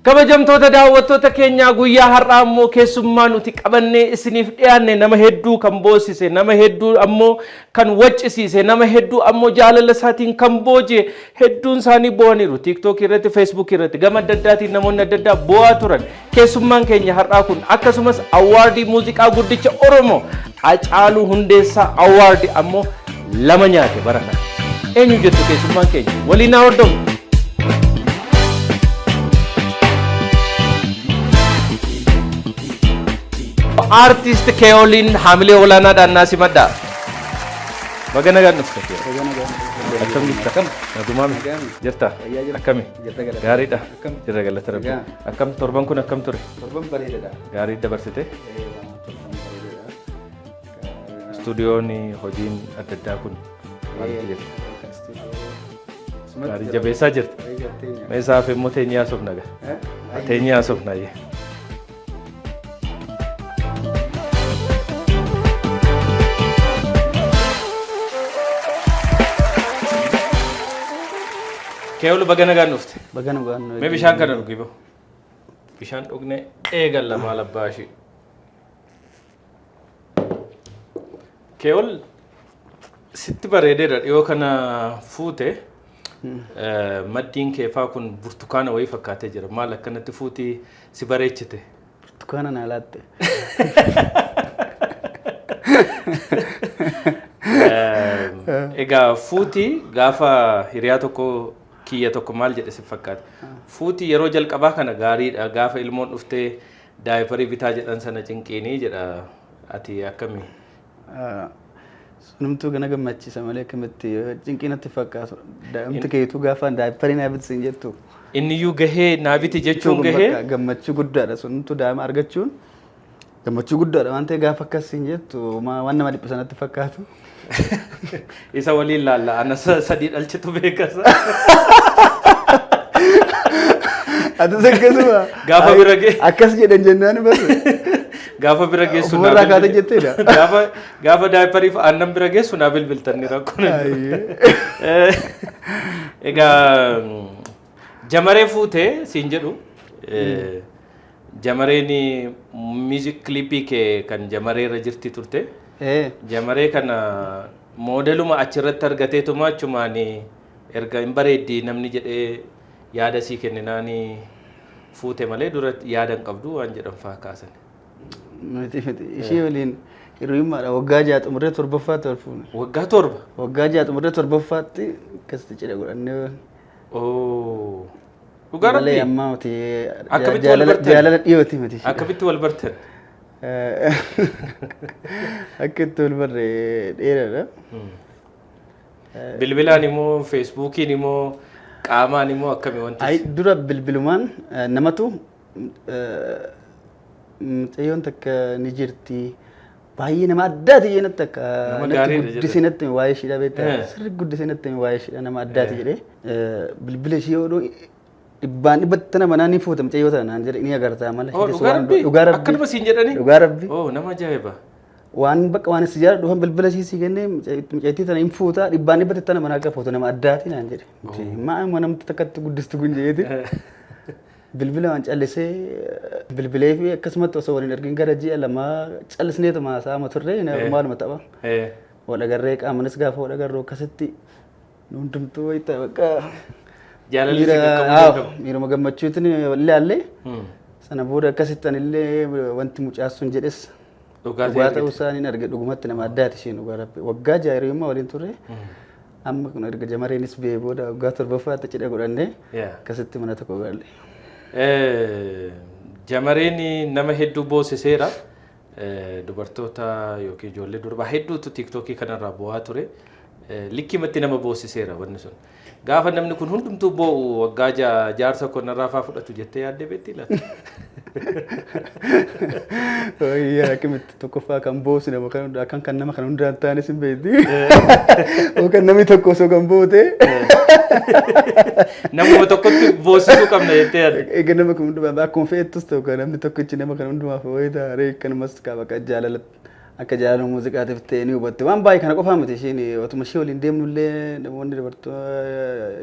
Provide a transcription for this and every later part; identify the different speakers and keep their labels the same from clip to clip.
Speaker 1: kabajamtoota daawwattoota keenyaa guyyaa har'aa ammoo keessummaa nuti qabannee isiniif dhiyaanne nama hedduu kan boosise nama hedduu ammoo kan waccisiise nama hedduu ammoo jaalala isaatiin kan booje hedduun isaanii bo'aniiru TikTok irratti Facebook irratti gama adda addaatiin namoonni adda addaa bo'aa turan keessummaan keenya har'aa kun akkasumas awaardii muuziqaa guddicha Oromoo Hacaaluu Hundeessaa awaardii ammoo lama nyaate barana eenyu jettu keessummaan keenya waliin hordofu. Artist Keolin Hamile Olana dan Nasi Madda. Bagaimana kan nufti? Akam kita. Nagumam. Jirta. Akami. Gari dah. Jirta galat terus. Akam torban kun akam tur.
Speaker 2: Torban bari dah.
Speaker 1: Gari dah bersete. Studio ni hojin ada dah kun. Gari jabesa jirta. Mesa fe motenya sof naga. Tenya sof naga. Keolu bagana gan nufti.
Speaker 2: Bagana gan.
Speaker 1: Me bishaan kana dhugi bo. Bishaan dhugne eegal lama labbaashi. Keol sitti bareedeedha dhiyoo kana fuute maddiin keefaa kun burtukaana wayii fakkaatee jira. Maal akkanatti fuuti si bareechite?
Speaker 2: Burtukaana na laatte.
Speaker 1: Egaa fuuti gaafa hiriyaa tokko kiyya tokko maal jedhe si fakkaate fuuti yeroo jalqabaa kana gaariidha gaafa ilmoon dhuftee daayiparii bitaa jedhan sana cinqiinii jedha ati akkamii
Speaker 2: sunumtuu gana gammachiisa malee akkamitti cinqiinatti fakkaatu daa'imti keetu gaafa daayiparii naa bitsin jettu
Speaker 1: inniyyuu gahee naa biti jechuun gahee
Speaker 2: gammachuu guddaadha sunumtuu daa'ima argachuun gammachuu guddaadha waan ta'eef gaafa akkasiin jettu waan nama dhiphu sanatti fakkaatu
Speaker 1: isa waliin laalla ana sadii dhalchitu beekasa
Speaker 2: ati sakkasuma
Speaker 1: gaafa bira gee
Speaker 2: akkas jedhan jennaan bas
Speaker 1: gaafa bira geessu
Speaker 2: naa warra kaata jetteedha
Speaker 1: gaafa daayipariif aannan bira geessu naa bilbiltanni rakkoon egaa jamaree fuutee siin jedhu jamareen music clipii kee kan jamaree irra jirti turte jamaree kana modeluma achirratti argateetuma achumaani erga hin bareeddi namni jedhee yaada sii kenninaani fuute malee dura yaada hin qabdu waan jedhan faa kaasan.
Speaker 2: Ishee waliin hiriyummaadha waggaa ja'a xumurree torbaffaatti wal fuune.
Speaker 1: Waggaa torba?
Speaker 2: Waggaa ja'a xumurree torbaffaatti akkasitti cidha godhannee.
Speaker 1: Dhugaa rabbii?
Speaker 2: Malee ammaa miti jaalala dhiyooti miti.
Speaker 1: Akkamitti wal bartan?
Speaker 2: Akkatti wal barre dheeraadha.
Speaker 1: Bilbilaan immoo feesbuukiin immoo qaamaan immoo akkami wanti?
Speaker 2: Ay dura bilbilumaan namatu mucayyoon takka ni jirti. Baay'ee nama addaati jedhee natti akka guddisee natti waa'ee isheedha beektaa sirri guddisee natti waa'ee isheedha nama addaati jedhee bilbila ishee oduu dhibbaan dhibbatti nama naannii fuuta mucayyoo tana naan jedhe ni agartaa mala.
Speaker 1: Dhugaa rabbii akkanuma siin jedhanii?
Speaker 2: Dhugaa rabbii.
Speaker 1: Nama ajaa'iba.
Speaker 2: Waan bakka waan si jaala dhufan bilbila ishii kennee mucayyittii tana hin fuutaa dhibbaan dhibbatti tana mana akka fuutu nama addaati naan jedhe. Maa namatti takkatti guddistu kun jeeti. Bilbila waan callisee bilbilee fi akkasumatti osoo waliin argin gara ji'a lama callisneetuma saama turre maaluma tapha. Wal agarree qaamanis gaafa wal agarroo akkasitti hundumtuu wayita bakka
Speaker 1: jaalalli qaqqabu
Speaker 2: miiruma gammachuutiin ilaalle sana booda akkasitti anillee wanti mucaasuun jedhes dhugaa ta'uu isaanii arge dhugumatti nama addaati isheen dhugaa rabbi waggaa ja'a hiriyooma waliin turre amma kun erga jamareenis bee booda waggaa torbaffaatti cidha godhannee akkasitti mana tokko galle.
Speaker 1: Jamareen nama hedduu boosiseera dubartoota yookiin ijoollee durbaa hedduutu tiiktookii kanarraa bu'aa ture likkimatti nama boosiseera wanni sun gaafa namni kun hundumtuu boo'u waggaa jaarsa konnarraa faa fudhatu jettee yaaddee beektii laata?
Speaker 2: Akkamitti tokkoffaa kan boosu nama kan hundaa kan nama kan hundaan taanis hin beekti yookaan namni tokko osoo kan boote
Speaker 1: namuma tokkotti boosisuu qabna jettee yaadde.
Speaker 2: Egaa nama kan hundumaa akkuma fe'ettus ta'u kan namni tokkichi nama kan hundumaaf wayitaa reekkanumas qaba kan jaalala akka jaalala muuziqaatiif ta'e ni hubatte waan baay'ee kana qofaa miti isheen otuma ishee waliin deemnullee namoonni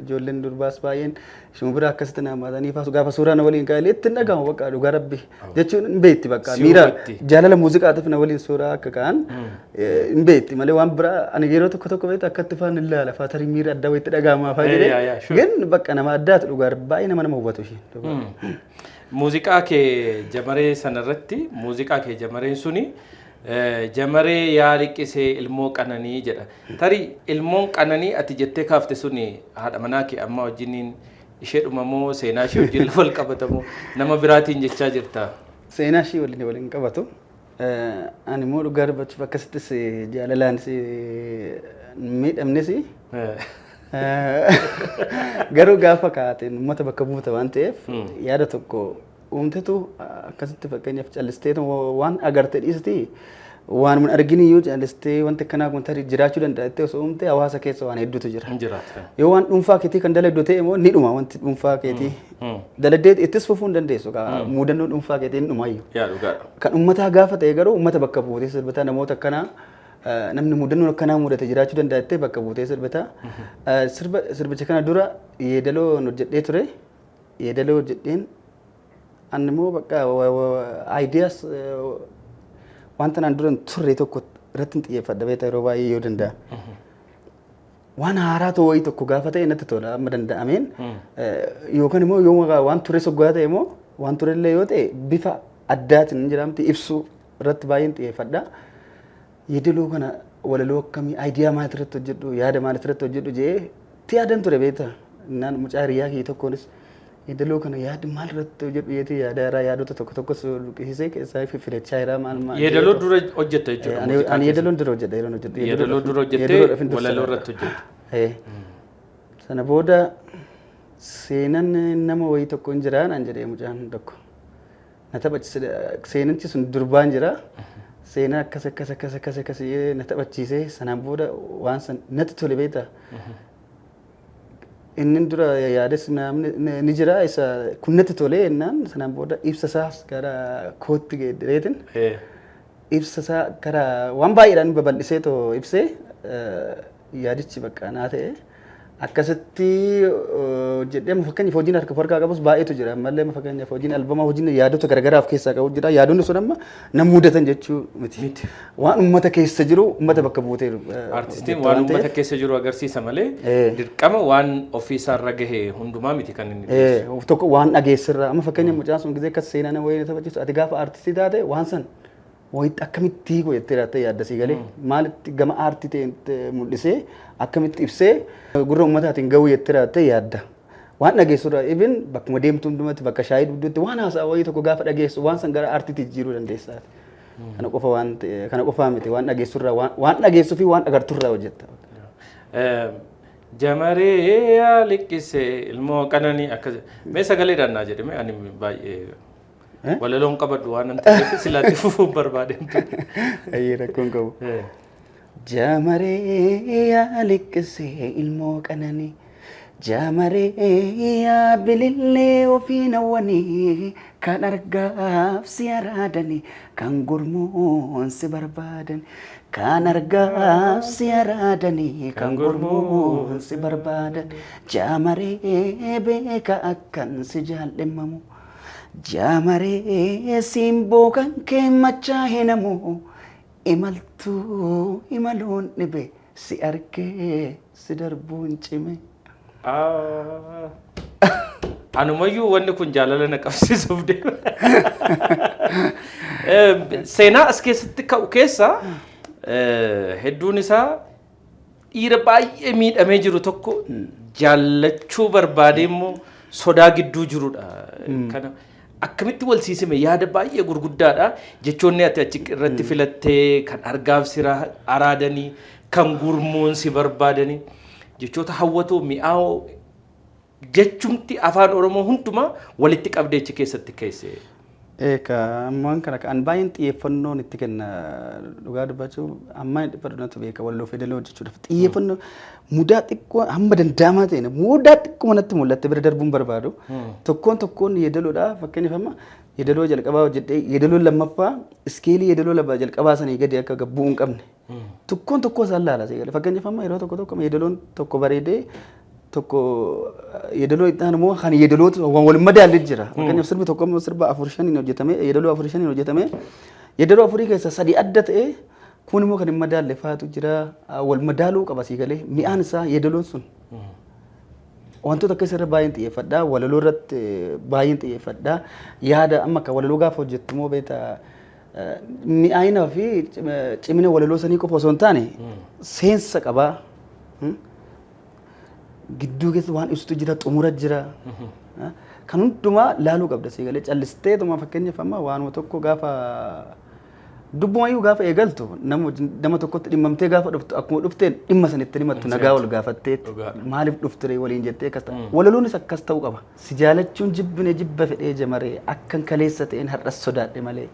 Speaker 2: ijoolleen durbaas baay'een ishuma bira akkasitti naammatanii faasu gaafa suuraa na waliin kaa'ee itti dhagahamu bakka dhugaa rabbi jechuun hin beekti bakka miira jaalala muuziqaatiif na waliin suuraa akka ka'an hin beekti malee waan biraa ani yeroo tokko tokko beektu akkatti faan ilaala faatarii miira addaa wayitti dhagahamaa fa'aa jedhee ግን bakka nama addaatu dhugaa baay'ee nama hubatu isheen.
Speaker 1: Muuziqaa kee jamaree sanarratti muuziqaa kee jamareen suni jamaree yaa liqisee ilmoo qananii jedha. Tarii ilmoon qananii ati jettee kaafte suni haadha manaa kee amma wajjiniin isheedhuma moo seenaa ishee wajjin wal qabatamu nama biraatiin jechaa jirta?
Speaker 2: Seenaa ishee waliin qabatu. Ani immoo dhugaa dubbachuuf akkasittis jaalalaan miidhamnes garuu gaafa kaateen uummata bakka buuta waan ta'eef yaada tokko uumtetu akkasitti fakkeenyaaf callistee waan agarte dhiisiti waan mun argini yoo callistee wanti akkanaa kun tarii jiraachuu danda'a osoo uumte hawaasa keessa waan hedduutu jira. Yoo waan dhuunfaa keetii kan dalagdu ta'e immoo ni dhuma wanti dhuunfaa keetii daladdee ittis fufuu hin dandeessu muudannoo dhuunfaa keetii ni dhumaayyuu. Kan uummataa gaafa ta'e garuu uummata bakka buutee sirbataa namoota akkanaa namni mudannoo akkanaa mudate jiraachuu danda'a bakka buutee sirbata. Sirbicha kana dura yeedaloo hojjedhee ture. Yeedaloo hojjedheen ani immoo bakka ideas wanta naan dura turre tokko irratti xiyyeeffadha beektaa yeroo baay'ee yoo danda'a. Waan haaraa ta'e wayii tokko gaafa ta'e natti tola amma danda'ameen yookaan immoo yoo waan ture soggaa ta'e immoo waan turellee yoo ta'e bifa addaatiin jedhamti ibsuu irratti baay'een xiyyeeffadha. Yeedaloo kana walaloo akkamii ayidiyaa maal irratti hojjedhu yaada maal irratti hojjedhu jedhee itti yaadan ture beektaa naan mucaa hiriyaa kee tokkonis yeedaloo kana yaada maal irratti hojjedhu yeetii yaada irraa yaadota tokko tokkos luqqisee keessaa filachaa jira maal.
Speaker 1: Yeedaloo dura hojjetta jechuudha.
Speaker 2: Ani yeedaloon dura hojjedha yeroo hojjedhu.
Speaker 1: Yeedaloo dura hojjettee walaloo irratti hojjettu.
Speaker 2: Sana booda seenan nama wayii tokko hin jiraa naan jedhee mucaan tokko na taphachise seenanchi sun durbaan jira. Seenaa akkas na taphachiisee sanaan booda waan san natti tole beektaa. Inni dura yaades ni jira isa kun natti tole jennaan sanaan booda ibsa isaas gara kootti geeddareetin. Ibsa isaa gara waan baay'eedhaan babal'isee too ibsee yaadichi bakka naa ta'e. Akkasitti jedhee fakkeenyaaf hojiin harkaa qabus baay'eetu jira. Ammallee fakkeenyaaf hojiin albamaa hojiin yaadota garaagaraa of keessaa qabu jira. Yaadonni sun amma nama mudatan jechuu miti. Waan uummata keessa jiru uummata bakka buutee.
Speaker 1: Artistiin waan uummata keessa jiru agarsiisa malee dirqama waan ofiisaarra gahe hundumaa miti kan inni
Speaker 2: dhiyeessu. Tokko waan dhageessirra amma fakkeenyaaf mucaan sun gizee akkas seenaa nama wayii taphachiisu ati gaafa artistii taate waan san wayitti akkamitti hiikoo jettee laattee yaadda sii galee maalitti gama aartii ta'e mul'isee akkamitti ibsee gurra uummataatiin gahuu jettee laattee yaadda. Waan dhageessurra even bakkuma deemtu hundumatti bakka shaayii dudduutti waan haasaa wayii tokko gaafa dhageessu waan san gara aartiitti jijjiiruu dandeessaati. Kana qofaa miti waan dhageessurraa waan dhageessuu fi waan agarturraa hojjetta.
Speaker 1: Jamaree yaa liqisee ilmoo qananii akkas mee sagaleedhaan naa jedhame ani baay'ee walaloon qabadhu waan ta'eef silaatti fufuun barbaadamtu.
Speaker 2: Ayyee rakkoon qabu. Jamaree yaa liqisee ilmoo qananii jamaree yaa bilillee ofii nawwanii kan argaaf si araadanii kan gurmuun si barbaadan kan argaaf si araadanii kan gurmuun si barbaadan jamaree beeka akkan si jaallemmamu. Jamaree simboo kan kee machaa hinamu imaltuu imaluun dhibe si argee si darbuun cime.
Speaker 1: Anumayyuu wanni kun jaalala na qabsiisuuf deema. Seenaa as keessatti ka'u keessa hedduun isaa dhiira baay'ee miidhamee jiru tokko jaallachuu barbaadee immoo sodaa gidduu jirudha. Kana akkamitti wal siisime yaada baay'ee gurguddaadha. Jechoonni ati achi irratti filattee kan argaaf si araadanii kan gurmuun si barbaadanii jechoota hawwatoo mi'aawoo jechumti afaan Oromoo hundumaa walitti qabdee achi keessatti keesse.
Speaker 2: Ammaan kana kan baay'een xiyyeeffannoon itti kenna dhugaa dubbachuu ammaa dhiphatudha beeka walloo fedaloo hojjechuudhaaf xiyyeeffannoo mudaa xiqqoo hamma danda'amaa ta'e mudaa xiqqoo natti mul'atte bira darbuun barbaadu tokkoon yeedaloodha fakkeenyaaf amma yeedaloo jalqabaa hojjedhee yeedaloo lammaffaa iskeelii yeedaloo labbaa jalqabaa sanii gadi akka gabbuu hin qabne tokkoon tokkoo isaan laala seegalee fakkeenyaaf amma yeroo tokko tokko yeedaloon tokko bareedee tokko yeedaloo ittaan immoo kan yeedaloo wal madaallee jira fakkeenyaaf sirbi tokko immoo sirba 4-5 hojjetame yeedaloo 4-5 hojjetame yeedaloo 4 keessa 3 adda ta'e kun immoo kan hin madaalle faatu jira wal madaaluu qaba seegalee mi'aan isaa yeedaloon sun wantoota akka isarra baay'een xiyyeeffadhaa walaloo irratti baay'een xiyyeeffadhaa yaada amma akka walaloo gaafa hojjettu immoo beekta mi'aayinaa fi cimina walaloo sanii qofa osoo hin taane seensa qabaa gidduu keessa waan ibsutu jira xumura jira kan hundumaa laaluu qabda seegalee callisteetuma fakkeenyaaf amma waanuma tokko gaafa dubbumayyuu gaafa eegaltu nama tokkotti dhimmamtee gaafa dhuftu akkuma dhufteen dhimma sanitti himattu nagaa wal gaafattee maaliif dhufture waliin jettee akkas ta'a walaloonis akkas ta'uu qaba si jaalachuun jibbine jibba fedhee jamaree akkan kaleessa ta'een har'as sodaadhe malee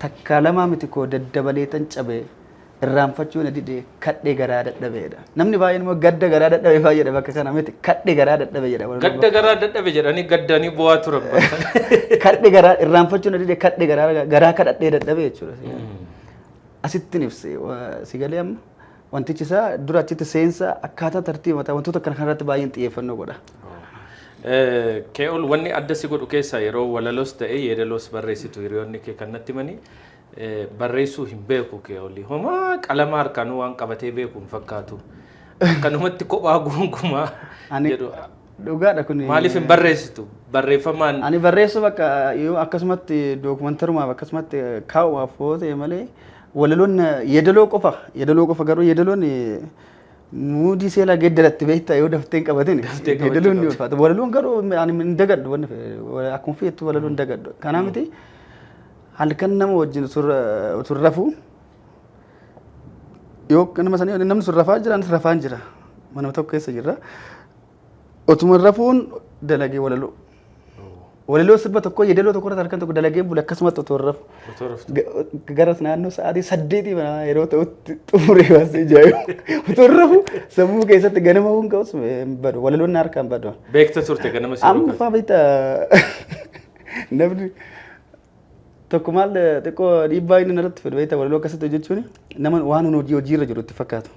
Speaker 2: takkaa lamaa miti koo daddabalee tan cabee irraanfachuu na didee kadhee garaa dadhabeedha namni baay'een immoo gadda garaa dadhabee fayyada bakka kana miti kadhee garaa dadhabe jedha
Speaker 1: gadda garaa dadhabe jedhanii gaddanii bu'aa turan
Speaker 2: kadhee garaa irraanfachuu na didee kadhee garaa kadhadhee dadhabe jechuudha asittiin ibse sigalee amma wantichi isaa dura achitti seensa akkaataa tartiiba mataa wantoota kana kanarratti baay'een xiyyeeffannoo godha.
Speaker 1: Kee'ol wanni adda si godhu keessaa yeroo walaloos ta'e yeedaloos barreessitu hiriyoonni kee kan natti himanii barreessuu hin beeku Kee'ol homaa qalama harkaanuu waan qabatee beeku hin fakkaatu akkanumatti kophaa gonkumaa jedhu
Speaker 2: dhugaadha kun
Speaker 1: maaliif hin barreessitu barreeffamaan
Speaker 2: ani barreessu bakka yoo akkasumatti dookumantarumaaf akkasumatti kaa'umaaf yoo ta'e malee walaloon yeedaloo qofa garuu yeedaloon muudii seelaa geeddaratti beektaa yoo dafteen qabatin yeedaloon ni ulfaata walaloon garuu ani hin dagadhu akkuma feetu walaloon hin dagadhu kanaa miti halkan nama wajjin surrafu yoo nama sanii namni surrafaa jira anis rafaan jira mana tokko keessa jirra otuma rafuun dalagee walaloo walaloo sirba tokko yeedaloo tokko irratti halkan tokko dalagee bule akkasumatti otoo rafu gara naannoo sa'aatii 8 yeroo ta'utti xumuree baasee ijaayu otoo rafu sammuu keessatti ganama hun ka'us badu walaloon harkaan badu
Speaker 1: beekta turte ganama si
Speaker 2: amma faa beekta namni tokko maal xiqqoo dhiibbaa inni narratti fedhu beekta walaloo akkasitti hojjechuun nama waan hojiirra jiru itti fakkaatu.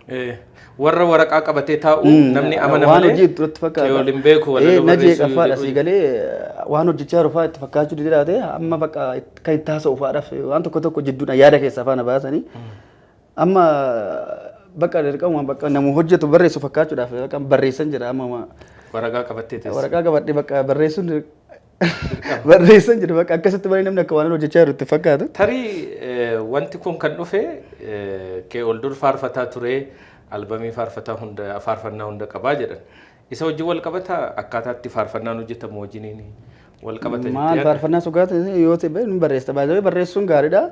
Speaker 1: Warra waraqaa qabatee taa'u namni amana
Speaker 2: waan hojii itti fakkaatu.
Speaker 1: Kee'ol hin beeku walaloo
Speaker 2: najee qaffaadha si galee waan hojjechaa jiru fa'aa itti fakkaachuu didee amma bakka kan itti haasa'u fa'aadhaaf waan tokko tokko jidduudha yaada keessaa faana baasanii amma bakka dirqama bakka namu hojjetu barreessu fakkaachuudhaaf bakka barreessan jira amma
Speaker 1: waraqaa qabattee teessa.
Speaker 2: Waraqaa qabattee bakka barreessuun barreessan jira bakka akkasitti barii namni akka waan hojjechaa jiru itti fakkaatu.
Speaker 1: Tarii wanti kun kan dhufe Kee'ol dur faarfataa ture albamii faarfannaa hunda qabaa jedhan isa hojii wal qabata akkaataatti faarfannaan hojjetamu wajjiniin wal qabata
Speaker 2: maal faarfannaa sugaata yoo ta'e barreessa baay'ee barreessuun gaariidha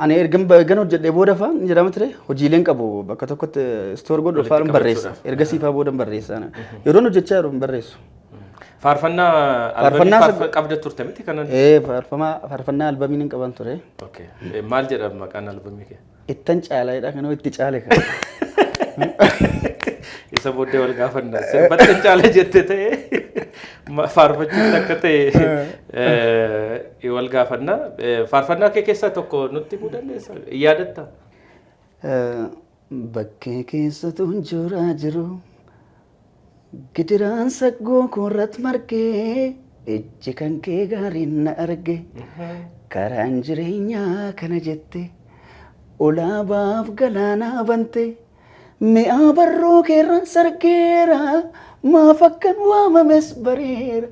Speaker 2: ani ergan hojjedhee booda fa'aa ni jedhama ture hojiileen qabu bakka tokkotti stoor godhu fa'aa barreessa ergasii fa'aa booda barreessa yeroo hojjechaa jiru barreessu.
Speaker 1: Faarfannaa albamii qabda turte miti kanan?
Speaker 2: Faarfannaa albamii hin qaban ture.
Speaker 1: Maal jedhama maqaan albamii kee?
Speaker 2: Ittan caalaadha kanoo itti caale kan.
Speaker 1: Isa booddee wal gaafanna sirbatti hin caale jette ta'e faarfachuun akka ta'e wal gaafanna. Faarfannaa kee keessaa tokko nutti himuu dandeessa yaadatta?
Speaker 2: Bakkee keessatu jiraa jiru gidiraan saggoo koorratti margee ijji kan kee gaariin na arge karaan jireenyaa kana jette olaabaaf galaanaa bante mi'a barroo keerran sargeera maaf akkan waamames bareera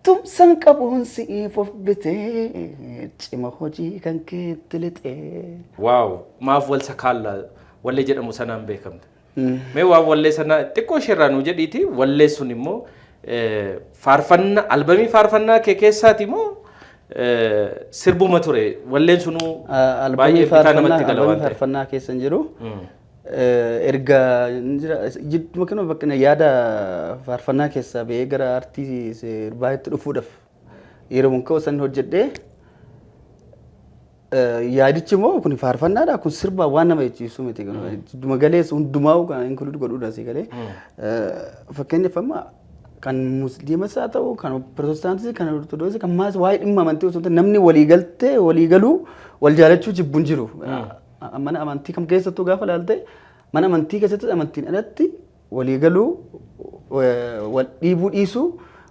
Speaker 2: tumsan qabuun si'iif of bitee cima hojii kan keetti lixee.
Speaker 1: Waaw maaf wal sakaalla wallee jedhamu sanaan beekamte. Mee waan wallee sana xiqqoo ishirraa nu jedhiiti wallee sun immoo faarfannaa albamii faarfannaa kee keessaati immoo sirbuma ture walleen sunuu baay'ee bitaa namatti gala waan ta'eef.
Speaker 2: Faarfannaa keessa hin jiru. Erga jidduma kennu bakka yaada faarfannaa keessaa ba'ee gara aartii baay'eetti dhufuudhaaf yeroo mun ka'u san hojjedhee yaadichi immoo kun faarfannaadha kun sirba waan nama jechiisu miti jidduma galees hundumaa kan inkuluud godhuudha si galee fakkeenyaaf amma kan musliimas haa ta'u kan pirootestaantis kan ortodoksii kan maas waa'ee dhimma amantii osoo ta'e namni walii galtee walii galuu wal jaalachuu jibbuun jiru. Mana amantii kam keessattuu gaafa ilaalte mana amantii keessatti amantiin alatti walii galuu wal dhiibuu dhiisuu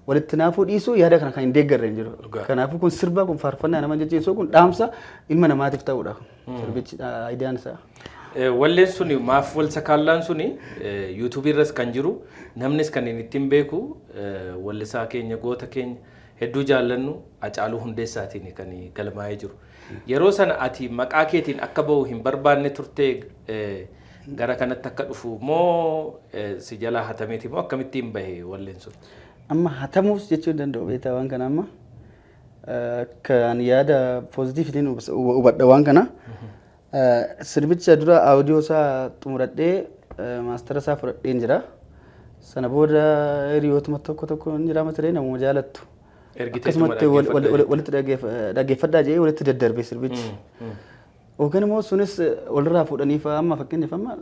Speaker 2: walitti naafuu dhiisuu yaada kana kan hin deeggarre hin jiru. Kanaafuu kun sirba kun faarfannaa nama jajjabeessuu kun dhaamsa ilma namaatiif ta'uudha. Sirbichi aayidaan isaa.
Speaker 1: Walleen suni maaf wal sakaallaan suni YouTube irras kan jiru namnis kan inni ittiin beeku wallisaa keenya goota keenya hedduu jaallannu Hacaaluu Hundeessaatiin kan galmaa'ee jiru. Yeroo sana ati maqaa keetiin akka bahu hin barbaanne turtee gara kanatti akka dhufu moo si jalaa hatameeti moo akkamittiin bahe walleen sun?
Speaker 2: Amma hatamuus jechuu danda'u beektaa waan kana amma kan yaada poozitiivitiin hubadha waan kana. Sirbicha dura audio isaa xumuradhee maastara isaa fudhadheen jira. Sana booda hiriyootuma tokko hin jiraama ture namuma jaalattu. Akkasumatti walitti dhaggeeffadhaa jedhee walitti daddarbe sirbichi. Yookaan immoo sunis walirraa fuudhaniif amma fakkeenyaaf amma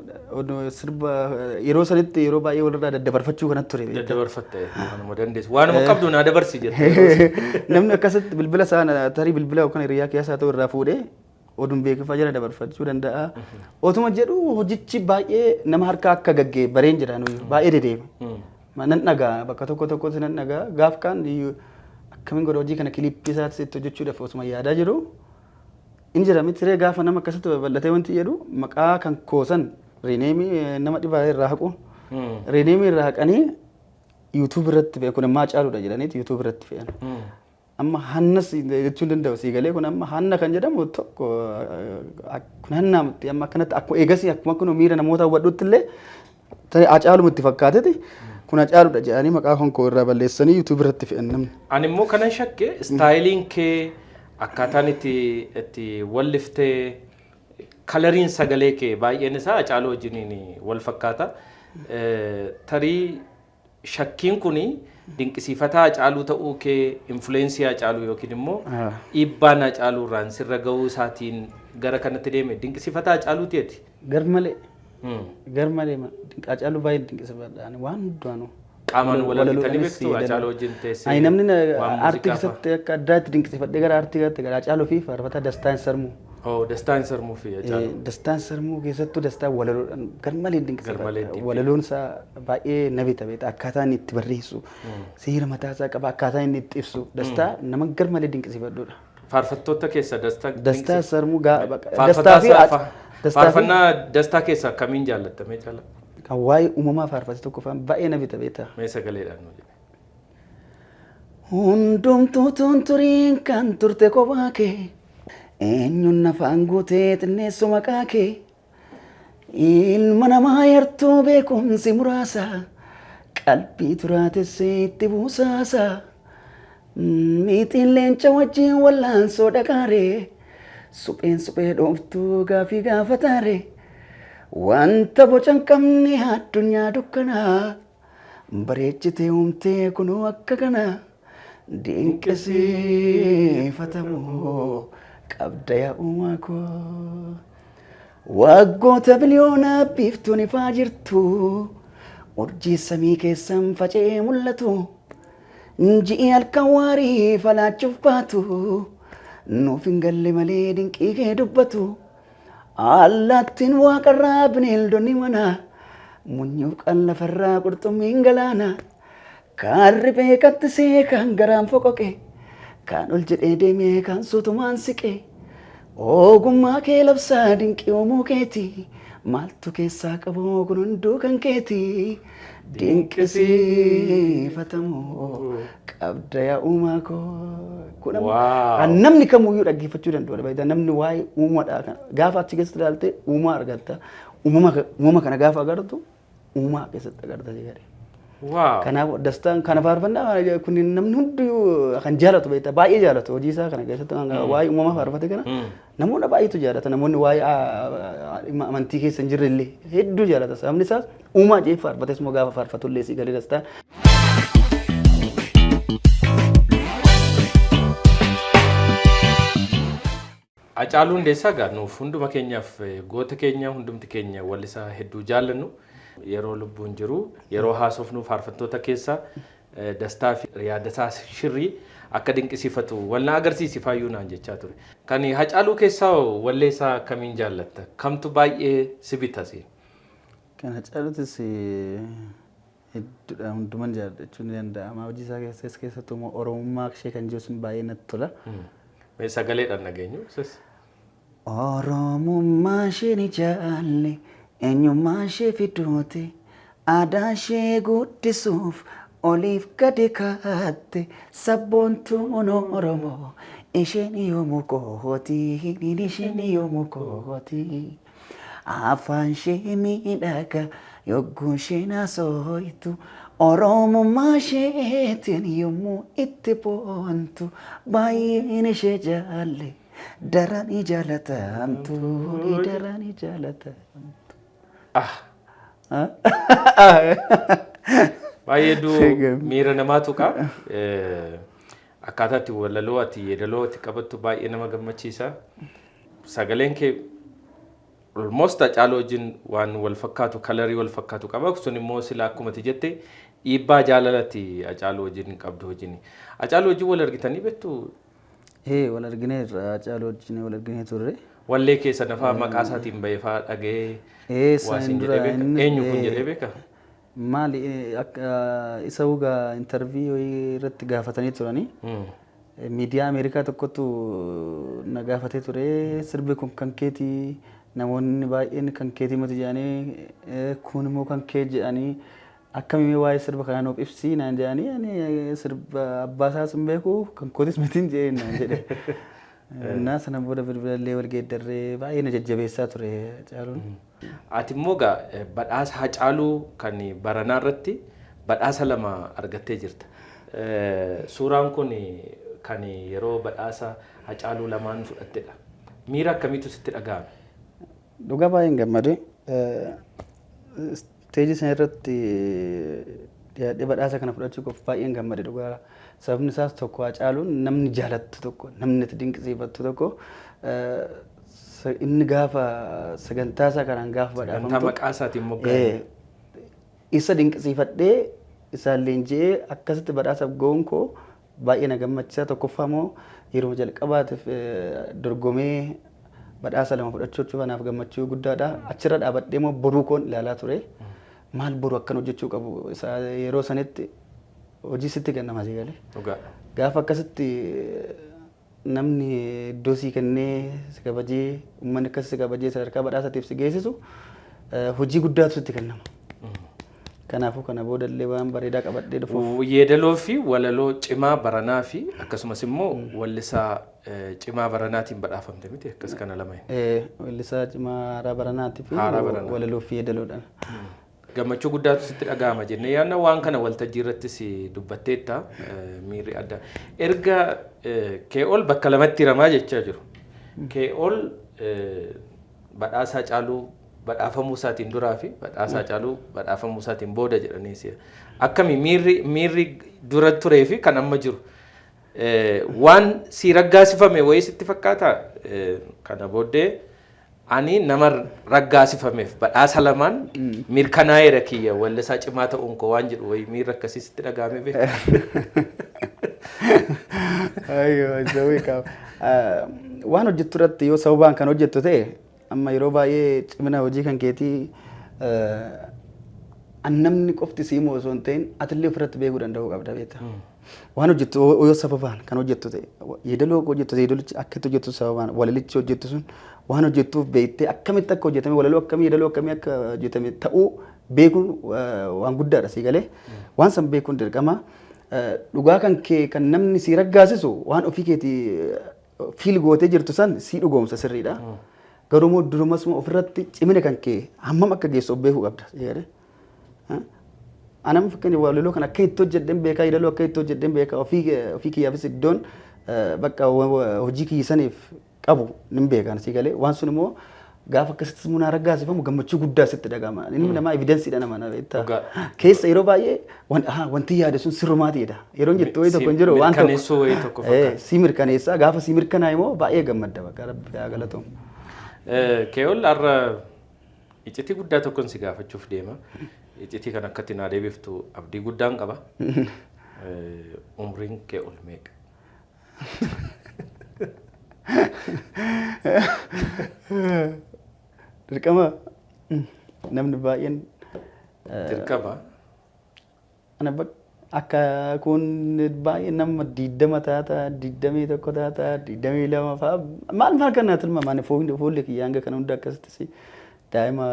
Speaker 2: sirba yeroo sanitti yeroo baay'ee walirraa daddabarfachuu kanatti ture.
Speaker 1: Daddabarfattee waanuma dandeessu. Waanuma qabdu naa dabarsi jette.
Speaker 2: Namni akkasitti bilbila isaa tarii bilbila yookaan hiriyaa keessaa ta'u irraa fuudhee oduun beeksifaa jala dabarfachuu danda'a. Otuma jedhu hojichi baay'ee nama harkaa akka gaggee bareen jira baay'ee dedeema. Nan dhagaa bakka tokkotti nan dhagaa gaaf kaan akkamiin godha hojii kana kiliippii isaatti itti hojjechuudhaaf osuma yaadaa jiru. Injira mitiree gaafa nama akkasitti babal'atee wanti jedhu maqaa kan koosan riineemii nama dhibaa irraa haqu. Riineemii irraa haqanii YouTube irratti fe'an kun ammaa Hacaaluudha jedhaniiti YouTube irratti fe'an. Amma hannas jechuu danda'u sii galee kun amma hanna kan jedhamu tokko kun hannaa miti amma akkanatti akkuma eegasii akkuma kun miira namoota hawwadhutti illee Hacaaluma itti fakkaateti kun Hacaaluudha jedhanii maqaa kan koo irraa balleessanii YouTube irratti fe'an namni.
Speaker 1: Ani immoo kanan shakke istaayiliin kee akkaataan itti walliftee kalariin sagalee kee baay'een isaa Hacaaluu wajjiniin wal fakkaata. Tarii shakkiin kuni dinqisiifataa Hacaaluu ta'uu kee influensii Hacaaluu yookiin immoo dhiibbaan Hacaaluu irraan sirra ga'uu isaatiin gara kanatti deeme dinqisiifataa Hacaaluu ta'eeti.
Speaker 2: Garmalee Hacaaluu baay'ee dinqisiifadhaan waan hundaanuu.
Speaker 1: Qaamaan wal argitanii beektu Hacaaluu wajjin teessee.
Speaker 2: Ani namni aartii keessatti akka addaatti dinqisiifadhee gara aartii keessatti gara Hacaaluu fi faarfataa Dastaan Sarmuu.
Speaker 1: Dastaan Sarmuu fi Hacaaluu.
Speaker 2: Dastaan Sarmuu keessattuu Dastaan walaloodhaan garmalee dinqisiifadha. Walaloon isaa baay'ee na bita akkaataa inni itti barreessu seera mataa isaa qaba akkaataa inni itti ibsu Dastaa nama garmalee dinqisiifadhuudha.
Speaker 1: Faarfattoota keessa
Speaker 2: Dastaan Sarmuu
Speaker 1: Dastaa fi faarfannaa Dastaa keessa akkamiin jaallatamee jaalladha?
Speaker 2: Kan waa'ee uumamaa faarfate tokko fa'aan baay'ee na bita beektaa.
Speaker 1: Mee sagaleedhaan nu jedhe.
Speaker 2: Hundumtuu tunturiin kan turte kophaa kee eenyuun afaan guutee xinneessu maqaa kee ilma namaa yartuu beekumsi muraasa qalbii turaatessee itti buusaasa miixiin leenca wajjin wallaansoo dhagaaree suphee dhooftuu gaafii gaafataaree. Wanta boca hin qabne addunyaa dukkanaa bareechitee uumtee kunoo akka kana dinqisiifatamoo qabda yaa uumaa koo. Waggoota biliyoona biiftuun ifaa jirtu urjii samii keessan faca'ee mul'atu ji'i halkan waarii falaachuuf baatu nuuf hin galle malee dinqii kee dubbatu. Allaattiin waaqarraa bineeldonni mana munyuu kan lafarraa qurxummiin galaana kan riphee kattisee kan garaan foqoqe kan ol jedhee deemee kan suutumaan siqe ogummaa kee labsaa dinqii uumuu keeti maaltu keessaa qabu kun hunduu kan keeti dinqisiifatamoo qabda yaa uumaa koo. Kan namni kamuyyuu dhaggeeffachuu danda'udha. Namni waa'ee uumaadha kana gaafa achi keessatti ilaalte uumaa argatta. Uumama kana gaafa agartu uumaa keessatti agarta jedhee. Kanaaf Dastaan kana faarfannaa kun namni hundiyyuu kan jaalatu beektaa baay'ee jaalatu hojii isaa kana keessatti waa'ee uumamaa faarfate kana namoonni baay'eetu jaalata. Namoonni waa'ee amantii keessa hin jirre illee hedduu jaalata. Sababni isaas uumaa jee faarfates moo gaafa faarfatu illee si galee Dastaan.
Speaker 1: Hacaaluu Hundeessaa nuuf hunduma keenyaaf goota keenya hundumti keenya wallisaa hedduu jaallannu yeroo lubbuun jiru yeroo haasofnu faarfattoota keessa dastaa fi yaadasaa shirrii akka dinqisiifatu walna agarsiisi faayyuu naan jechaa ture. Kan Hacaaluu keessaa walleessaa akkamiin jaallatta? Kamtu baay'ee si bitase?
Speaker 2: Kan Hacaaluutis hedduudha hundumaan jaallachuun ni danda'ama. Hojii isaa keessattuu immoo Oromummaa ishee kan jiru sun baay'ee natti tola.
Speaker 1: Sagaleedhaan nageenyu.
Speaker 2: Oromummaa ishee ni jaalle eenyummaa ishee fiduuti aadaa ishee guddisuuf oliif gadi kaatte sabboontuun Oromoo isheen yoomuu kooti isheen yoomuu kooti afaan ishee miidhaga yogguu isheen haasooytu Oromummaa isheetiin yommuu itti boontu baay'een ishee jaalle darani jaalatamtu darani jaalatamtu.
Speaker 1: Baay'ee miira namaa tuqa. Akkaataa itti walaloo ati yeedaloo itti qabattu baay'ee nama gammachiisa. Sagaleen kee almost Hacaaluu wajjin waan wal fakkaatu kalarii wal fakkaatu qaba. Sun immoo sila akkuma ati jette dhiibbaa jaalalati Hacaaluu wajjin qabdu wajjin. Hacaaluu wajjin wal argitanii beektu?
Speaker 2: Wal argineerra Hacaaluu wajjin wal arginee turre.
Speaker 1: Wallee keessa nafaa maqaa isaatiin bahee fa'aa dhagee waasin jedhee beeka. Eenyu kun jedhee beeka?
Speaker 2: Maali isa ugaa interviyuu irratti gaafatanii turanii. Miidiyaa Ameerikaa tokkotu na gaafatee ture sirbi kun kan keetii namoonni baay'een kan keetii miti jedhanii kun immoo kan kee jedhanii akkamiin waa'ee sirba kanaa nuuf ibsi naan jedhanii ani sirba abbaa isaas hin beeku kan kootis mitiin jedhee naan jedhe. Innaa sana booda bilbilallee wal geeddarree baay'ee na jajjabeessaa ture Hacaaluun.
Speaker 1: Ati immoo badhaasa Hacaaluu kan baranaa irratti badhaasa lama argattee jirta. Suuraan kun kan yeroo badhaasa Hacaaluu lamaan fudhattedha. Miira akkamiitu sitti dhaga'ame?
Speaker 2: Dhugaa baay'een gammade. Isteejii sana irratti dhiyaadhee badhaasa kana fudhachuuf baay'een gammade dhugaa. Sababni isaas tokko Hacaaluun namni jaalattu tokko namni itti dinqisiifattu tokko inni gaafa sagantaa isaa kanaan gaafa badhaafamtu.
Speaker 1: Sagantaa maqaa isaatiin moggaa'e.
Speaker 2: Isa dinqisiifadhee isaan leenji'ee akkasitti badhaasaaf ga'uun koo baay'ee na gammachiisa. Tokkoffaa immoo yeroo jalqabaatiif dorgomee badhaasa lama fudhachuu anaaf gammachuu guddaadha. Achirra dhaabadhee immoo boruu koon ilaalaa ture. Maal boru akkan hojjechuu qabu yeroo sanitti hojii sitti kennama si galee. Gaafa akkasitti namni iddoo sii kennee si kabajee uummanni akkas si kabajee sadarkaa badhaasaatiif si geessisu hojii guddaatu sitti kennama. Kanaafuu kana boodallee waan bareedaa qabadhee dhufuuf.
Speaker 1: Yeedaloo fi walaloo cimaa baranaa fi akkasumas immoo wallisaa cimaa baranaatiin badhaafamte miti akkas kana lameen.
Speaker 2: Wallisaa cimaa haaraa baranaatii fi walaloo fi yeedaloodhaan.
Speaker 1: Gammachuu guddaatu sitti dhaga'ama jennee yaadna waan kana waltajjii irrattis dubbatteetta miirri adda. Erga Kee'ol bakka lamatti hiramaa jechaa jiru. Kee'ol badhaasa Hacaaluu badhaafamuu isaatiin duraa fi badhaasa Hacaaluu badhaafamuu isaatiin booda jedhaniis. Akkami miirri dura turee fi kan amma jiru. Waan si raggaasifame wayii sitti fakkaataa? Kana booddee ani nama raggaasifameef badhaasa lamaan mirkanaa'eera kiyya wallisaa cimaa ta'uun koo waan jedhu wayii miirri akkasii sitti dhaga'ame beekaa.
Speaker 2: Waan hojjettu irratti yoo sababaan kan hojjettu ta'e amma yeroo baay'ee cimina hojii kan keetii namni qofti siimuu osoo hin ta'in atillee ofirratti beekuu danda'uu qabda beekta. Waan hojjettu yoo sababaan kan hojjettu ta'e yeedaloo hojjettu ta'e yeedalichi akkatti hojjettu sababaan walalichi hojjettu sun waan hojjettuuf beektee akkamitti akka hojjetame walaloo akkamii yeedaloo akkamii akka hojjetame ta'uu beekuun waan guddaadha si galee waan san beekuun dirqama. Dhugaa kan kee kan namni si raggaasisu waan ofii keetii fiil gootee jirtu san si dhugoomsa sirriidha. Garuu immoo durumas ofirratti cimina kan kee hammam akka geessu beekuu qabda. Anam fakkeenya walaloo kan akka itti hojjedheen beekaa yeedaloo akka itti hojjedheen beekaa ofii kiyyaafis iddoon bakka hojii kiyyisaniif qabu nin beekan si galee waan sun immoo gaafa akkasitti munaa raggaasifamu gammachuu guddaa sitti dhagama. Inni namaa evidensiidha nama na beektaa. Keessa yeroo baay'ee wanti yaade sun sirrumaatiidha. Yeroo jettu wayii tokko hin jiru waan tokko si mirkaneessaa gaafa si mirkanaa immoo baay'ee gammadda bakka rabbi haa galatoom.
Speaker 1: Kee'ol har'a iccitii guddaa tokkoon si gaafachuuf deema. Iccitii kan akkatti naa deebiftu abdii guddaan qaba. umriin kee ol meeqa?
Speaker 2: Dirqama namni baay'een
Speaker 1: Dirqama?
Speaker 2: ana akka kun baay'ee nama 20 taata 21 taata 22 fa'aa maal kana tilmaamaan fuulli kiyyaa hanga kana hunda akkasitti daa'ima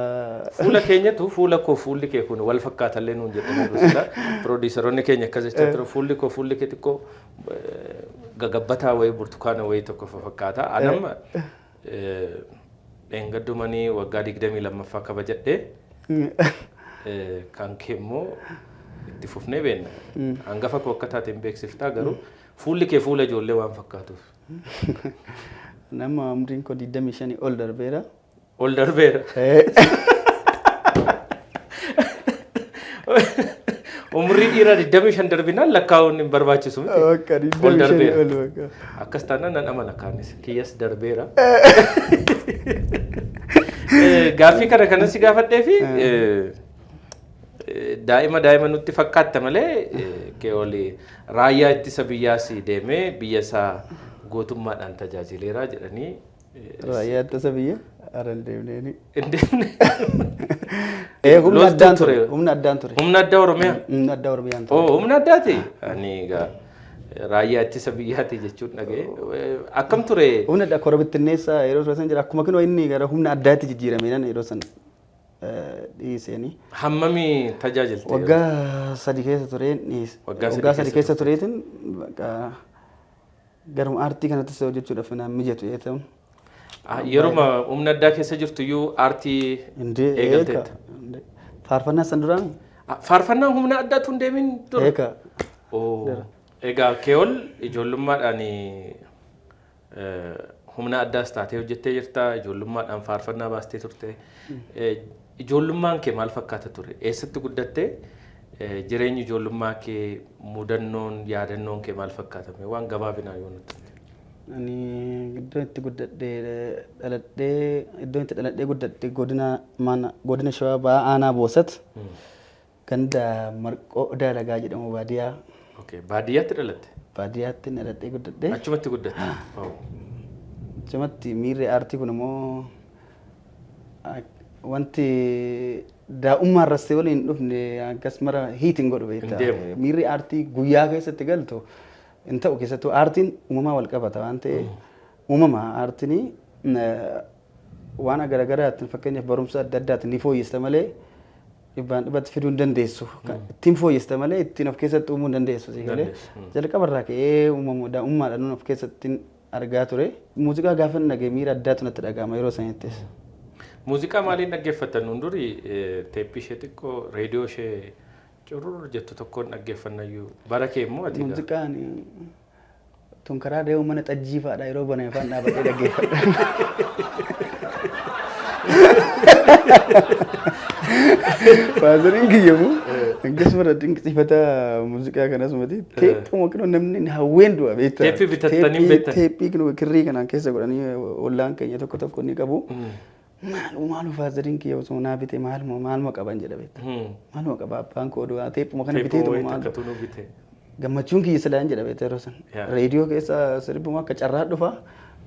Speaker 1: fuula keenyatu fuula koo fuulli kee kun wal fakkaatallee nuun jedhanii rusila piroodiisaroonni keenya akkas jechaa ture fuulli kee xiqqoo gagabbataa wayii burtukaana wayii tokko fakkaata anamma dheengaddumanii waggaa 22ffaa kabajadhee kan kee immoo itti fufnee beenna hangafa koo akka taateen beeksiftaa garuu fuulli kee fuula ijoollee waan fakkaatuuf
Speaker 2: nama umriin koo 25 ol darbeera
Speaker 1: ol darbeera umrii dhiiraa 25 darbinaan lakkaa'uun hin barbaachisu miti ol darbeera akkas taanaan nan amana kaanis kiyyas darbeera gaaffii kana kanas gaafadhee fi daa'ima nutti fakkaatta malee kee oli raayyaa ittisa biyyaas deemee biyya isaa gootummaadhaan tajaajileera jedhanii
Speaker 2: raayyaa ittisa biyya aran deemneeni
Speaker 1: deemne
Speaker 2: humna addaan ture
Speaker 1: humna addaa oromiyaa humna addaati ani egaa raayyaa ittisa biyyaati jechuun dhaga'e akkam ture
Speaker 2: humna addaa korobittinneessa yeroo san jira akkuma kinoo inni gara humna addaatti jijjiirameenan yeroo san dhiisanii
Speaker 1: hammamii tajaajilte
Speaker 2: waggaa 3 keessa tureen dhiise waggaa 3 keessa tureetiin garuma aartii kanatti hojjechuudhaaf naan mijatu ta'uun
Speaker 1: yeruma humna addaa keessa jirtu iyyuu aartii eegalteetta
Speaker 2: faarfannaa san duraan
Speaker 1: faarfannaa humna addaatu hin deemin dura egaa keewol ijoollummaadhaan humna addaas taatee hojjettee jirta ijoollummaadhaan faarfannaa baastee turte ijoollummaan kee maal fakkaata ture eessatti guddattee jireenyi ijoollummaa kee mudannoon yaadannoon kee maal fakkaatame waan gabaabinaa yoo nutti
Speaker 2: ani iddoon itti dhaladhee guddadhe godina Shawaa Bahaa Aanaa Boosat ganda Marqoo Daalagaa jedhamu baadiyyaa.
Speaker 1: Baadiyyaatti dhalatte?
Speaker 2: Baadiyyaatti dhaladhee guddadhe.
Speaker 1: Achumatti guddatte?
Speaker 2: Achumatti miirri aartii kun immoo wanti daa'ummaa irratti waliin dhufne akkas mara hiitiin godhu beektaa. Miirri aartii guyyaa keessatti galtu hin ta'u keessattuu aartiin uumamaa wal qabata waan ta'eef uumama aartiin waan garaagaraatti fakkeenyaaf barumsa adda addaatiin ni fooyyesta malee dhibbatti fiduu hin dandeessu. Ittiin fooyyesta malee ittiin of keessatti uumuu hin dandeessu. Jalqabarraa ka'ee uumamu daa'ummaadhaan of keessatti argaa ture. Muuziqaa gaafa dhagee miira addaatu natti dhaga'ama yeroo sanattis.
Speaker 1: Muuziqaa maaliin dhaggeeffattan hunduri teeppii ishee xiqqoo reediyoo ishee curur jettu tokkoon dhaggeeffannayyuu bara kee immoo ati
Speaker 2: muuziqaan tun karaa deemu mana xajjii fa'aadha yeroo bana afaan dhaabbatee dhaggeeffadha. Faazariin kiyyamu akkasuma dinqisiifata muuziqaa kanasumati teephuma kinoo namni hawween du'a beektaa.
Speaker 1: Teeppii bitattanii beektaa.
Speaker 2: Teeppii kinoo kirrii kanaan keessa godhanii ollaan keenya tokko ni qabu. Maalu faazariin kiyya osoo naa bitee maaluma qaban jedha beektaa. Maaluma qaba abbaan koo du'a teephuma kana biteetu maal. Gammachuun kiyya silaan jedha beektaa yeroo san. Reediyoo keessa sirbuma akka carraa dhufa.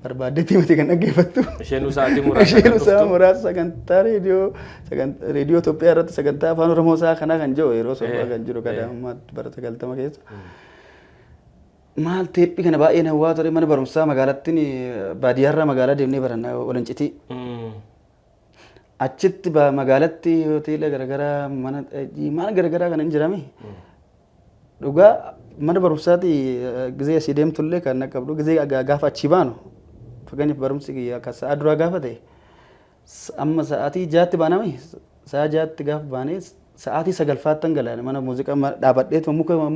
Speaker 2: Barbaadetti miti kan dhaggeeffattu.
Speaker 1: Isheenuu sa'aatii muraasa.
Speaker 2: Isheenuu sa'aa muraasa sagantaa reediyoo Itoophiyaa irratti sagantaa afaan Oromoo isaa kanaa kan jiru yeroo sorbaa kan jiru kadhaammaatti bara 90 keessa. Maal teephii kana baay'ee hawwaa ture mana barumsaa magaalattiin baadiyyaarraa magaalaa deemnee barannaa Walancitii. Achitti magaalatti hoteela garaagaraa mana garaagaraa kan hin jirame. Dhugaa mana barumsaati gizee asii deemtullee kan qabdu gizee gaafa achi baanu. Fakkeenyaaf barumsi akka sa'a duraa gaafa ta'e amma sa'aatii 6tti baaname sa'a 6tti gaafa baanee sa'aatii 9ffaatti galaan mana muuziqaa dhaabadhee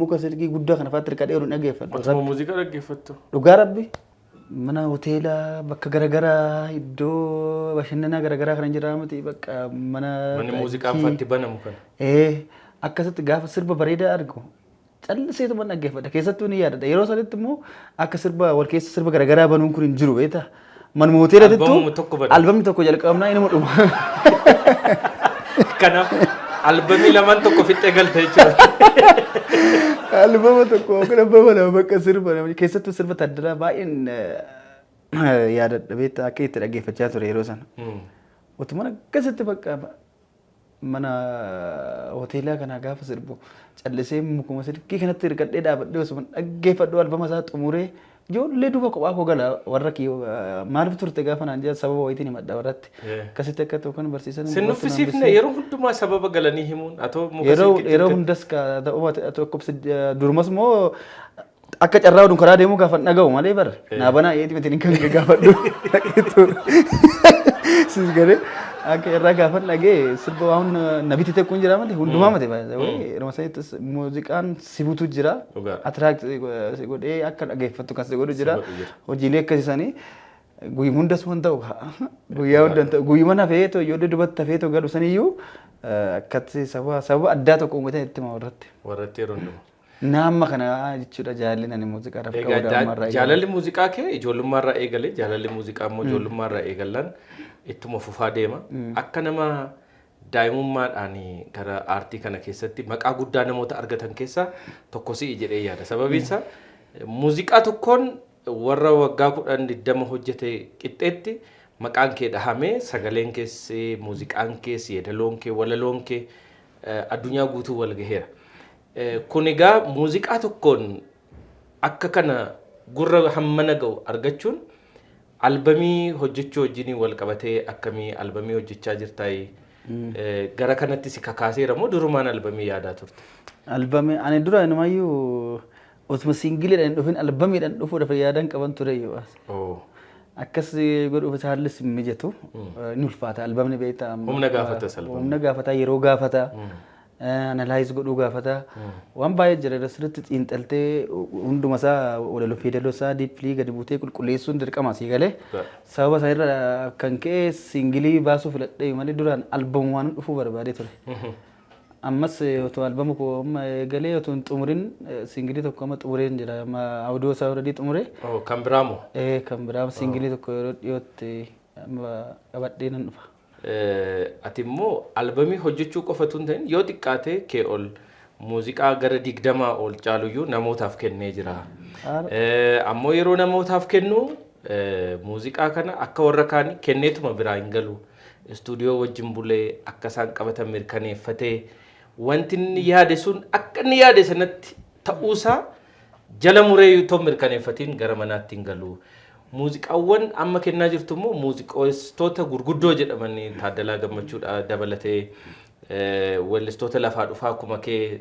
Speaker 2: muka silkii guddaa kana faatti hirkadhee ooluun dhaggeeffadhu.
Speaker 1: Otuma muuziqaa dhaggeeffattu.
Speaker 2: Dhugaa rabbi mana hoteelaa bakka garaagaraa iddoo bashannanaa garaagaraa kan jiraa miti bakka mana.
Speaker 1: Manni muuziqaa faatti banamu kana.
Speaker 2: Akkasitti gaafa sirba bareedaa argu. Calliseetu man dhaggeeffadha keessattuu ni yaadadha yeroo sanitti immoo akka sirba wal keessa sirba garaagaraa banuun kun hin jiru beektaa manuma hoteelatittu albamni tokko jalqabnaa inuma dhuma.
Speaker 1: Albamii lamaan tokko fixee galte jechuudha.
Speaker 2: Albama tokko kan albama lama bakka sirba keessattuu sirba Taddaraa baay'een yaadadha beektaa akka itti dhaggeeffachaa ture yeroo sana. Utuma akkasitti bakka mana hoteelaa kanaa gaafa sirbu callisee mukuma sirkii kanatti hirkadhee dhaabadhee osuma dhaggeeffadhu albama isaa xumuree ijoollee duuba kophaa koo gala warra kiyoo maaliif turte gaafa naan jedhan sababa wayitiin himadha warratti akkasitti akka ta'u kan barsiisan.
Speaker 1: Sin nuffisiifne yeroo hundumaa sababa galanii himuun atoo muka
Speaker 2: yeroo hundas tokko durumas immoo akka carraa oduu karaa deemuu gaafa dhaga'u malee bara naa banaa eetii miti kan gaafadhu sis galee akka irraa gaafa dhagee sirba waan nabiti tokko jira malee hundumaa mate baay'ee yeroo sanattis muuziqaan sibutu jira atiraakt godhee akka dhageeffattu kan si godhu jira hojiilee akkasiisanii guyyuma hundas waan ta'u guyyaa hundan ta'u guyyuma hafeetoo ijoollee dubatti hafeetoo galu saniyyuu akkatti sababa addaa tokko uumatan itti hima
Speaker 1: warratti yeroo hundumaa.
Speaker 2: Nama kana jechuudha jaalalli ani muuziqaa rafa qabu
Speaker 1: jaalalli muuziqaa kee ijoollummaarraa eegale jaalalli muuziqaa immoo ijoollummaarraa eegalan ittuma fufaa deema akka nama daa'imummaadhaan gara aartii kana keessatti maqaa guddaa namoota argatan keessaa tokko si'i jedhee yaada sababiinsa muuziqaa tokkoon warra waggaa 10 hojjete qixxeetti maqaan kee dhahamee sagaleen keessee muuziqaan keessee yeedaloon kee walaloon kee addunyaa guutuu wal gaheera. Kun egaa muuziqaa tokkoon akka kana gurra hammana ga'u argachuun albamii hojjechuu wajjin wal qabatee akkamii albamii hojjechaa jirtaay gara kanatti si kakaaseera moo durumaan albamii yaadaa turte?
Speaker 2: Albamii ani dura inumayyuu osuma singiliidhaan dhufin albamiidhaan dhufuudhaaf yaadan qaban ture yoo akkas godhuuf haallis mijatu ni ulfaata albamni beektaa humna gaafata yeroo gaafata analyze godhuu gaafata waan baay'ee jira dasirratti xiinxaltee hunduma isaa walaloo fedaloo isaa diiplii gadi buutee qulqulleessuun dirqama asii galee sababa isaa irra kan ka'e singilii baasuu filadhee malee duraan albamu waan dhufuu barbaadee ture. Ammas otoo albamu koo amma eegalee otoo hin xumurin singilii tokko amma xumureen jira amma awudoo isaa already xumuree.
Speaker 1: Kan biraamoo?
Speaker 2: Kan biraa singilii tokko yeroo dhiyootti qabadhee nan dhufa.
Speaker 1: Ati immoo albamii hojjechuu qofatu hin ta'in yoo xiqqaate kee ol muuziqaa gara 20 ol caaluyyuu namootaaf kennee jira. Ammoo yeroo namootaaf kennu muuziqaa kana akka warra kaanii kenneetuma biraa hin galu. Istuudiyoo wajjin bulee akka isaan qabatan mirkaneeffatee wanti inni yaade sun akka inni yaade sanatti ta'uusaa jala muree yoo mirkaneeffatiin gara manaatti hin galu. Muuziqaawwan amma kennaa jirtu immoo muuziqoota gurguddoo jedhamanii Taaddalaa Gammachuudha dabalatee weellistoota lafaa dhufaa akkuma kee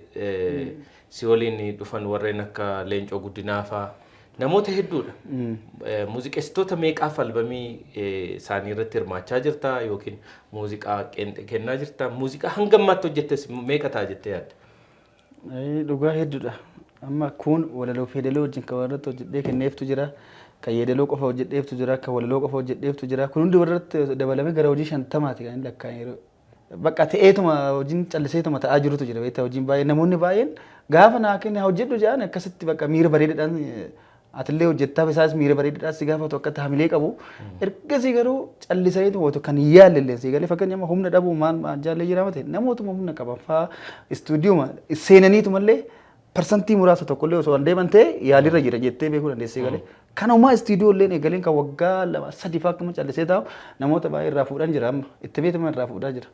Speaker 1: si waliin dhufan warreen akka Leencoo Guddinaa fa'aa namoota hedduudha. Muuziqeessitoota meeqaaf albamii isaanii irratti hirmaachaa jirta yookiin muuziqaa kennaa jirta? Muuziqaa hanga ammaatti hojjettes meeqa ta'a jettee yaadda?
Speaker 2: Dhugaa hedduudha. Amma kun walaloo fedaloo wajjin kan warratti hojjedhee kenneeftu jira. Kan yeedaloo qofa hojjedheeftu jira, kan walaloo qofa hojjedheeftu jira. Kun hundi warratti dabalamee gara hojii 50 kan lakkaa'an yeroo bakka ta'eetuma hojiin calliseetuma ta'aa jirutu jira. Beektaa hojiin baay'ee namoonni baay'een gaafa naa kenna hojjedhu jedhan akkasitti bakka miira bareedaadhaan atillee hojjettaaf isaas miira bareedaadhaan si gaafatu akka hamilee qabu. Ergasii garuu calliseetu wato kan yaallellee si galee fakkeenyaaf humna dhabuu maal jaallee jiraama ta'e namootuma humna qaban fa'aa istuudiyooma seenaniitumallee persantii muraasa tokkollee osoo hin deeman ta'e yaalirra jira jettee beekuu dandeessee galee. Kanuma istuudiyooleen eegaleen kan waggaa 2-3 fa'aa akkuma callisee taa'u namoota baay'ee irraa fuudhan jira amma itti beekama irraa fuudhaa jira.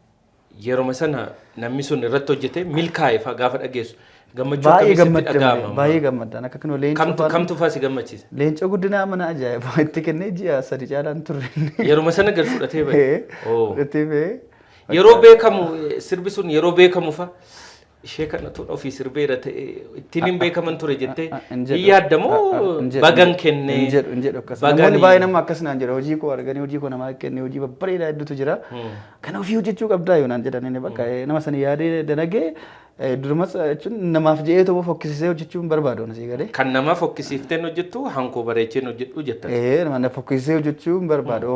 Speaker 1: Yeroo sana namni sun irratti hojjetee milkaa'ee fa'aa gaafa dhageessu gammachuu akkamitti dhaga'ama?
Speaker 2: Baay'ee gammadaan akka kanuma leencoo
Speaker 1: kamtu fa'aa si gammachiisa?
Speaker 2: Leencoo Guddinaa mana ajaa'ibaa itti kennee ji'a 3 caalaan turre.
Speaker 1: Yeroo sana gad fudhatee bahe.
Speaker 2: Fudhatee bahe.
Speaker 1: Yeroo beekamu sirbi sun yeroo beekamu fa'aa ishee kanatu ofii sirbeera ta'e ittiin hin beekaman ture jettee hin yaaddamoo bagan kennee
Speaker 2: namoonni baay'ee nama akkas naan jedha hojii koo arganii hojii koo namaa kennee hojii babbareedaa hedduutu jira kana ofii hojjechuu qabdaa yoo naan jedhan bakka nama sana yaadee danagee durumas jechuun namaaf jedhee tokko fokkisisee hojjechuun barbaadoon asii galee.
Speaker 1: Kan nama fokkisiifteen hojjettu hankoo bareecheen hojjedhu jettan.
Speaker 2: Nama fokkisisee hojjechuun barbaadu.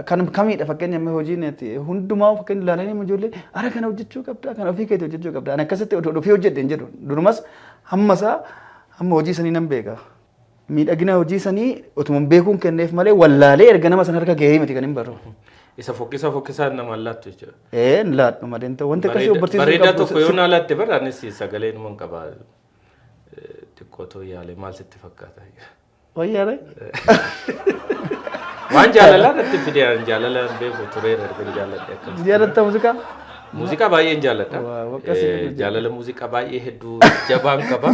Speaker 2: Kan kamiidha fakkeenyaaf hojiin hundumaa fakkeenya ilaalanii ijoollee ara kana hojjechuu qabdaa kan ofii keetti hojjechuu qabdaa. Ani akkasitti ofii hojjedhe hin jedhu. Durumas hammasaa hamma hojii sanii nan beeka. Miidhagina hojii sanii otuma beekuun kenneef malee wallaalee erga nama sana harka gahee miti kan hin barru.
Speaker 1: Isa fokkisaan nama laattu jechuudha.
Speaker 2: Laadhu malee wanta akkasii barsiisuu
Speaker 1: bareedaa tokko yoo naalaatte bara anis sagalee numan qaba xiqqoo too yaale maal sitti fakkaata?
Speaker 2: Wayyaare?
Speaker 1: Waan jaalalaa irratti fidee jaalalaan beeku tureera erga jaaladhe akkasuma.
Speaker 2: Jaalatta muuziqaa?
Speaker 1: Muuziqaa baay'een jaaladha. Jaalala muuziqaa baay'ee hedduu jabaan qaba.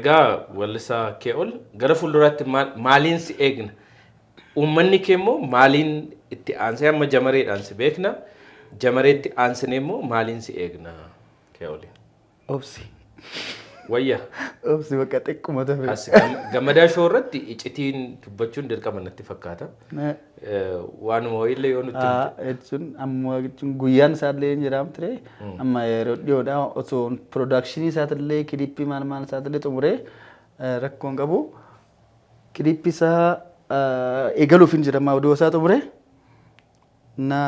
Speaker 1: Egaa wallisaa kee ol gara fuulduraatti maaliin si eegna? Uummanni kee immoo maaliin itti aansee amma jamareedhaan si beekna. Jamareetti aansinee immoo maaliin si eegna kee oli?
Speaker 2: Obsi.
Speaker 1: Wayya.
Speaker 2: Obsi bakka xiqquma tafe.
Speaker 1: Gammadaa shoo irratti icitiin dubbachuun dirqama natti fakkaata. Waanuma wayillee yoo nutti
Speaker 2: jechuun amma jechuun guyyaan isaallee jiraam ture. Amma yeroo dhiyoodhaa osoo piroodakshinii isaatillee kiliippii maal isaatillee xumuree rakkoon qabu. Kiliippii isaa eegaluuf hin jedhama oduu isaa xumure. Na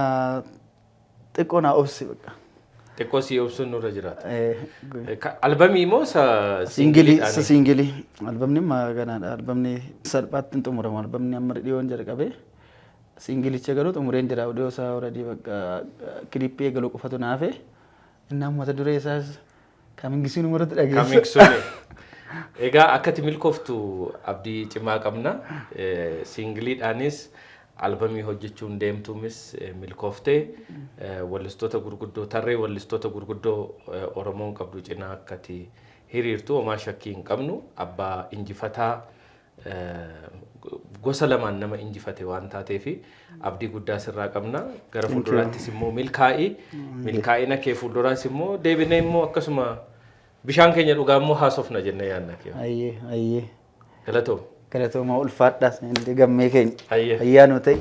Speaker 2: xiqqoo naa obsi bakka.
Speaker 1: Xiqqoo si obsuun nurra jiraata. Albamii moo
Speaker 2: singilii? Singilii. Albamni maganaadha. Albamni salphaatti hin xumuramu. Albamni amma dhiyoon jalqabee singilicha garuu xumureen jira. Oduu isaa already bakka kiliippii eegaluu qofatu naafe. Inni mata duree isaas kamingisiin umarratti dhageessa.
Speaker 1: Kamingisuun. Egaa akkati milkooftu abdii cimaa qabna. Singiliidhaanis albamii hojjechuun deemtuumis milkooftee wallistoota gurguddoo tarree wallistoota gurguddoo Oromoon qabdu cinaa akkati hiriirtu homaa shakkii hin qabnu. Abbaa injifataa gosa lamaan nama injifate waan taateefi abdii guddaa sirraa qabna. Gara fuulduraattis immoo milkaa'ina kee fuulduraas immoo deebinee immoo akkasuma bishaan keenya dhugaa immoo haasofna jennee yaadna kee.
Speaker 2: Ayyee.
Speaker 1: Galatoo.
Speaker 2: Galatooma ulfaadhaas gammee keenya. Ayyaanoo ta'e.